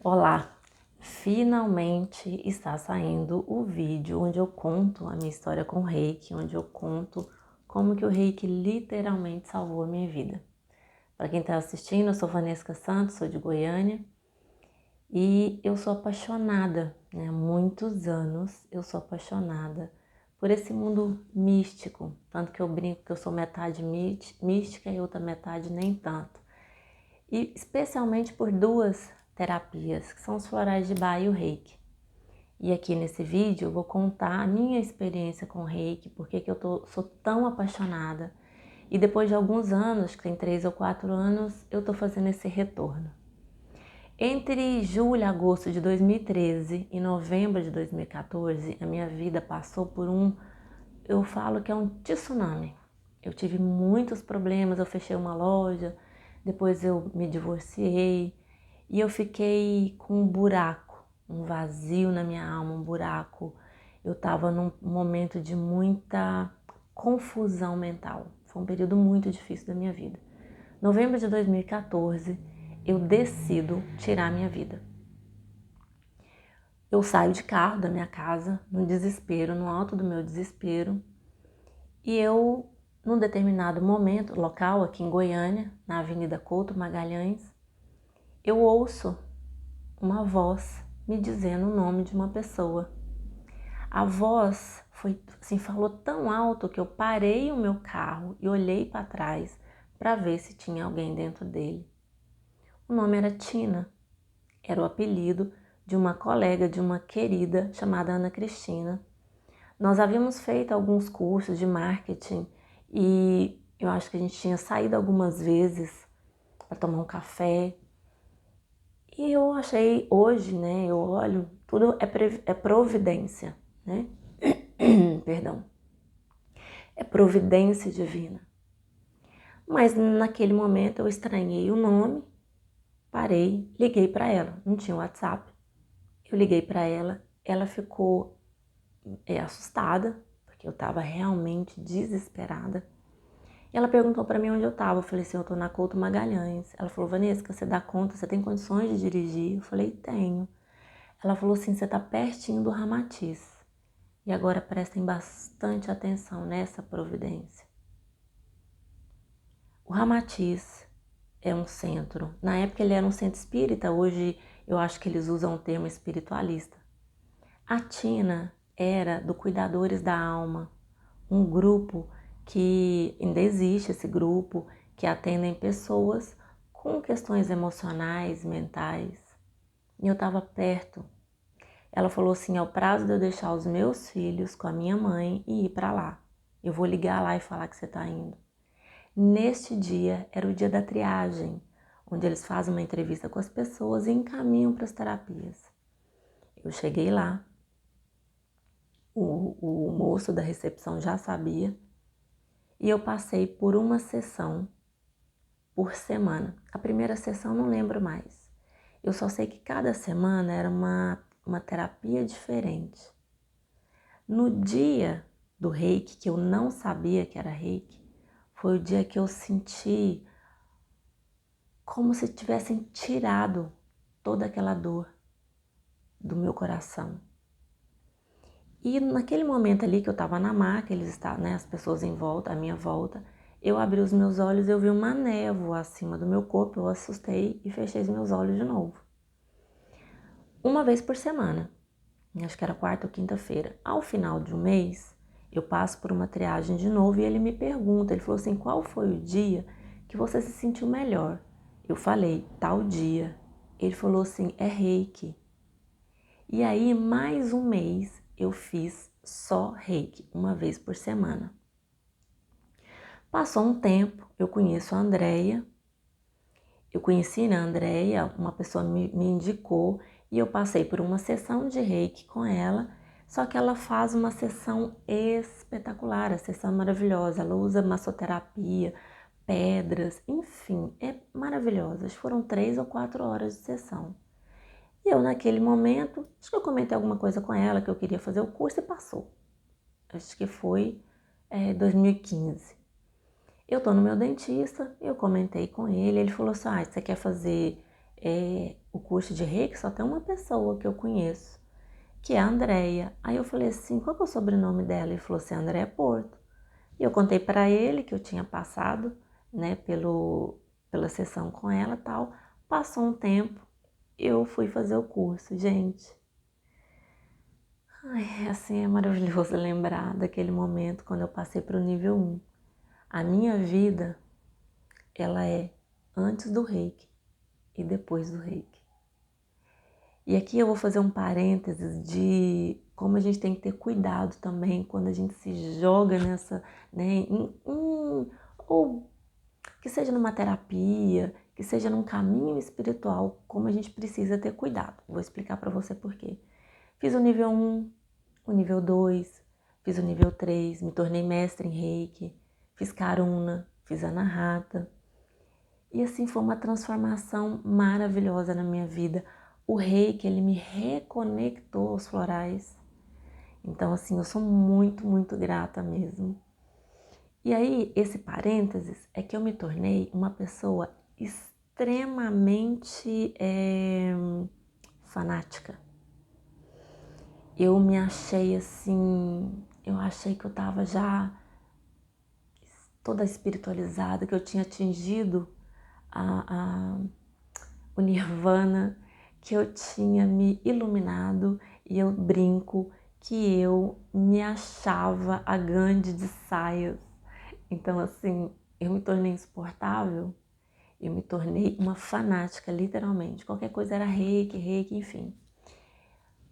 Olá! Finalmente está saindo o vídeo onde eu conto a minha história com o Reiki, onde eu conto como que o Reiki literalmente salvou a minha vida. Para quem está assistindo, eu sou Vanessa Santos, sou de Goiânia e eu sou apaixonada, há muitos anos eu sou apaixonada por esse mundo místico, tanto que eu brinco que eu sou metade mística e outra metade nem tanto. E especialmente por duas terapias, que são os florais de Bach e o Reiki. E aqui nesse vídeo eu vou contar a minha experiência com o Reiki, porque que sou tão apaixonada. E depois de alguns anos, acho que tem 3 ou 4 anos, eu tô fazendo esse retorno. Entre julho e agosto de 2013 e novembro de 2014, a minha vida passou por eu falo que é um tsunami. Eu tive muitos problemas, eu fechei uma loja, depois eu me divorciei e eu fiquei com um buraco, um vazio na minha alma, um buraco. Eu estava num momento de muita confusão mental. Foi um período muito difícil da minha vida. Novembro de 2014, eu decido tirar minha vida. Eu saio de carro da minha casa, no desespero, no alto do meu desespero, e eu, num determinado momento, local aqui em Goiânia, na Avenida Couto Magalhães, eu ouço uma voz me dizendo o nome de uma pessoa. A voz falou tão alto que eu parei o meu carro e olhei para trás para ver se tinha alguém dentro dele. O nome era Tina, era o apelido de uma colega, de uma querida chamada Ana Cristina. Nós havíamos feito alguns cursos de marketing e eu acho que a gente tinha saído algumas vezes para tomar um café. E eu achei hoje, eu olho, tudo é providência, Perdão. É providência divina. Mas naquele momento eu estranhei o nome, parei, liguei para ela. Não tinha WhatsApp. Eu liguei para ela, ela ficou assustada, porque eu estava realmente desesperada. E ela perguntou para mim onde eu estava. Eu falei assim, eu tô na Couto Magalhães. Ela falou, Vanessa, você dá conta, você tem condições de dirigir? Eu falei, tenho. Ela falou assim, você tá pertinho do Ramatiz. E agora prestem bastante atenção nessa providência. O Ramatiz é um centro. Na época ele era um centro espírita, hoje eu acho que eles usam o termo espiritualista. A Tina era do Cuidadores da Alma, um grupo que ainda existe, esse grupo, que atendem pessoas com questões emocionais, mentais. E eu estava perto. Ela falou assim, é o prazo de eu deixar os meus filhos com a minha mãe e ir para lá. Eu vou ligar lá e falar que você está indo. Neste dia era o dia da triagem, onde eles fazem uma entrevista com as pessoas e encaminham para as terapias. Eu cheguei lá, o moço da recepção já sabia, e eu passei por uma sessão por semana. A primeira sessão não lembro mais. Eu só sei que cada semana era uma terapia diferente. No dia do Reiki, que eu não sabia que era Reiki, foi o dia que eu senti como se tivessem tirado toda aquela dor do meu coração. E naquele momento ali que eu estava na maca, eles estavam, as pessoas em volta, à minha volta, eu abri os meus olhos e eu vi uma névoa acima do meu corpo, eu assustei e fechei os meus olhos de novo. Uma vez por semana, acho que era quarta ou quinta-feira. Ao final de um mês, eu passo por uma triagem de novo e ele me pergunta, ele falou assim, qual foi o dia que você se sentiu melhor? Eu falei, tal dia. Ele falou assim, é Reiki. E aí, mais um mês, eu fiz só Reiki, uma vez por semana. Passou um tempo, eu conheço a Andréia. Eu conheci a Andréia, uma pessoa me indicou e eu passei por uma sessão de Reiki com ela, só que ela faz uma sessão espetacular, a sessão é maravilhosa, ela usa massoterapia, pedras, enfim, é maravilhosa. Foram 3 ou 4 horas de sessão. E eu naquele momento, acho que eu comentei alguma coisa com ela, que eu queria fazer o curso e passou. Acho que foi 2015. Eu tô no meu dentista, eu comentei com ele, ele falou assim, você quer fazer o curso de Reiki só tem uma pessoa que eu conheço, que é a Andrea. Aí eu falei assim, qual que é o sobrenome dela? Ele falou assim, Andrea Porto. E eu contei para ele que eu tinha passado, né, pela sessão com ela e tal. Passou um tempo, eu fui fazer o curso, gente. Ai, assim, é maravilhoso lembrar daquele momento quando eu passei para o nível 1. A minha vida, ela é antes do Reiki e depois do Reiki. E aqui eu vou fazer um parênteses de como a gente tem que ter cuidado também quando a gente se joga nessa, né, ou que seja numa terapia, que seja num caminho espiritual, como a gente precisa ter cuidado. Vou explicar para você por quê. Fiz o nível 1, o nível 2, fiz o nível 3, me tornei mestre em Reiki, fiz Karuna, fiz Anahata. E assim foi uma transformação maravilhosa na minha vida. O Reiki, ele me reconectou aos florais. Então assim, eu sou muito, muito grata mesmo. E aí, esse parênteses é que eu me tornei uma pessoa extremamente fanática. Eu me achei assim, eu achei que eu tava já toda espiritualizada, que eu tinha atingido o nirvana, que eu tinha me iluminado, e eu brinco que eu me achava a Gandhi de saias. Então assim, eu me tornei insuportável, eu me tornei uma fanática, literalmente. Qualquer coisa era reiki, reiki, enfim.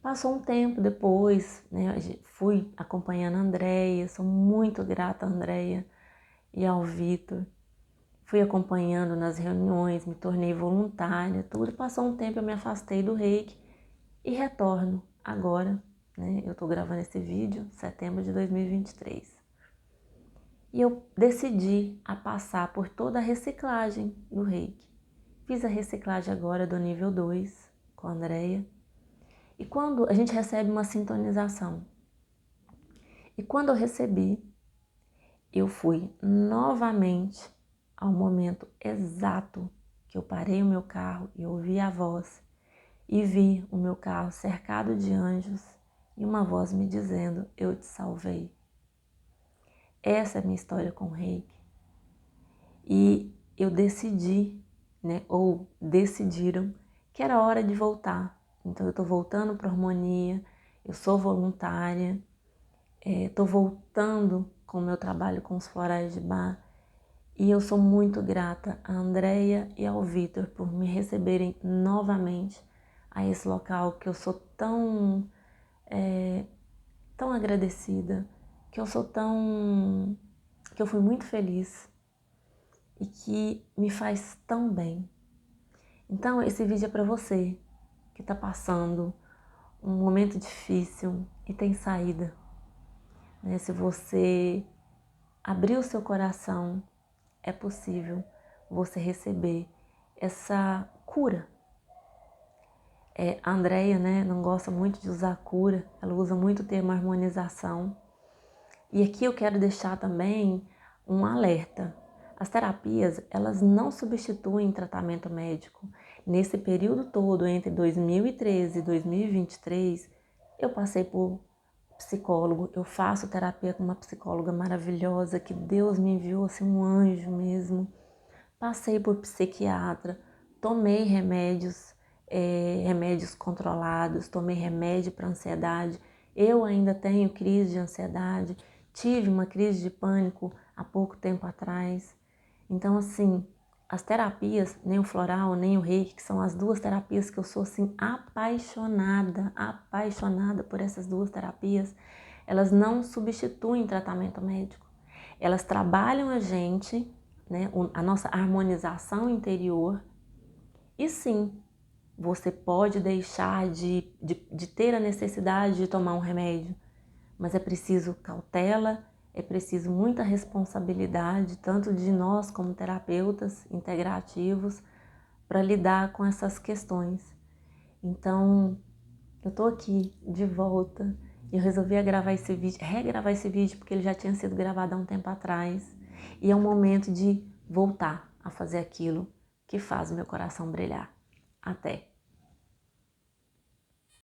Passou um tempo depois, né, fui acompanhando a Andrea, sou muito grata a Andrea e ao Vitor. Fui acompanhando nas reuniões, me tornei voluntária, tudo. Passou um tempo, eu me afastei do Reiki e retorno agora, né? Eu tô gravando esse vídeo, setembro de 2023. E eu decidi a passar por toda a reciclagem do Reiki. Fiz a reciclagem agora do nível 2 com a Andrea. E quando a gente recebe uma sintonização, e quando eu recebi, eu fui novamente ao momento exato que eu parei o meu carro e ouvi a voz e vi o meu carro cercado de anjos e uma voz me dizendo, eu te salvei. Essa é a minha história com o Reiki. E eu decidi, né, ou decidiram que era hora de voltar. Então eu tô voltando para a harmonia, eu sou voluntária, tô voltando com o meu trabalho com os florais de Bach. E eu sou muito grata a Andrea e ao Vitor por me receberem novamente a esse local que eu sou tão agradecida, que eu fui muito feliz e que me faz tão bem. Então esse vídeo é para você que está passando um momento difícil e tem saída, né? Se você abrir o seu coração, é possível você receber essa cura. A Andrea, né, não gosta muito de usar cura, ela usa muito o termo harmonização. E aqui eu quero deixar também um alerta. As terapias, elas não substituem tratamento médico. Nesse período todo, entre 2013 e 2023, eu passei por psicólogo, eu faço terapia com uma psicóloga maravilhosa, que Deus me enviou, assim, um anjo mesmo. Passei por psiquiatra, tomei remédios controlados, tomei remédio para ansiedade. Eu ainda tenho crise de ansiedade, tive uma crise de pânico há pouco tempo atrás. Então, assim, as terapias, nem o floral, nem o reiki, que são as duas terapias que eu sou, assim, apaixonada por essas duas terapias, elas não substituem tratamento médico. Elas trabalham a gente, né, a nossa harmonização interior. E sim, você pode deixar de ter a necessidade de tomar um remédio, mas é preciso cautela, é preciso muita responsabilidade, tanto de nós como terapeutas integrativos, para lidar com essas questões. Então, eu tô aqui de volta e eu resolvi regravar esse vídeo porque ele já tinha sido gravado há um tempo atrás. E é um momento de voltar a fazer aquilo que faz o meu coração brilhar. Até!